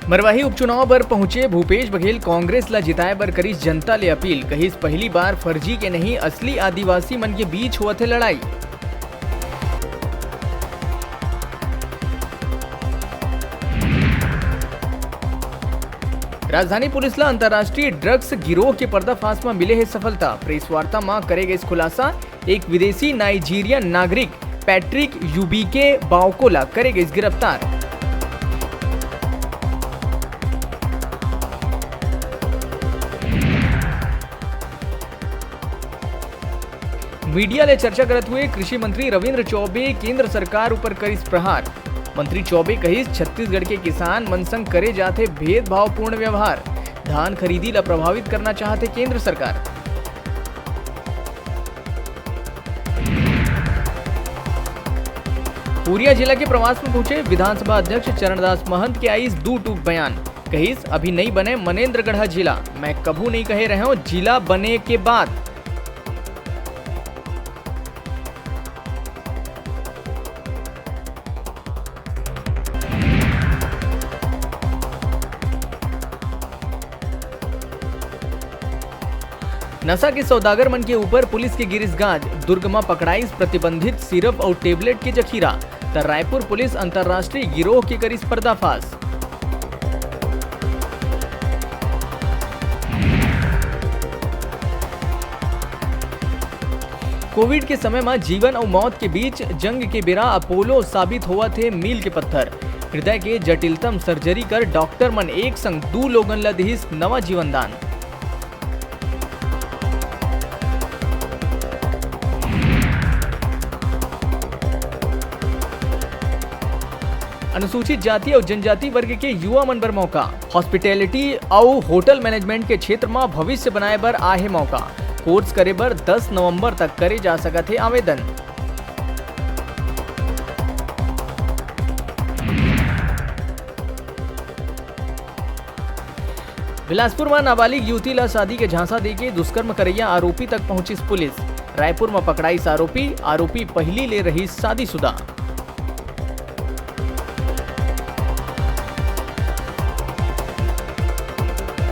मरवाही उपचुनाव बर पहुंचे भूपेश बघेल कांग्रेस ला जिताए बर करीस जनता ले अपील। कहिस पहली बार फर्जी के नहीं असली आदिवासी मन के बीच हुआ थे लड़ाई। राजधानी पुलिस ला अंतर्राष्ट्रीय ड्रग्स गिरोह के पर्दाफाश में मिले है सफलता। प्रेस वार्ता में करेगा इस खुलासा। एक विदेशी नाइजीरियन नागरिक पैट्रिक यूबीके बाओकोला करेगा इस गिरफ्तार। मीडिया ले चर्चा करते हुए कृषि मंत्री रविंद्र चौबे केंद्र सरकार ऊपर करिस प्रहार। मंत्री चौबे कहिस छत्तीसगढ़ के किसान मन संग करे जाते भेदभावपूर्ण व्यवहार। धान खरीदी ला प्रभावित करना चाहते केंद्र सरकार। कोरिया जिला के प्रवास में पहुंचे विधानसभा अध्यक्ष चरणदास महंत के आई दो टूक बयान। कहिस अभी नहीं बने मनेन्द्रगढ़ जिला, मैं कभू नहीं कहे रहे हूं जिला बने के बाद। नशा के सौदागर मन के ऊपर पुलिस के गिरिस गाज। दुर्ग में पकड़ाइस प्रतिबंधित सिरप और टेबलेट के जखीरा। तो रायपुर पुलिस अंतर्राष्ट्रीय गिरोह के करिस पर्दाफाश। कोविड के समय में जीवन और मौत के बीच जंग के बेरा अपोलो साबित हुआ थे मील के पत्थर। हृदय के जटिलतम सर्जरी कर डॉक्टर मन एक संग 2 लोगन ला दिहिस नवा जीवन दान। अनुसूचित जाति और जनजाति वर्ग के युवा मन बर मौका। हॉस्पिटैलिटी और होटल मैनेजमेंट के क्षेत्र में भविष्य बनाए बर आहे मौका। कोर्स करे बर 10 नवंबर तक करे जा सकत है आवेदन। बिलासपुर में नाबालिग युवती ला शादी के झांसा देके दुष्कर्म करैया आरोपी तक पहुंची पुलिस। रायपुर में पकड़ाई आरोपी पहली ले रही शादीशुदा।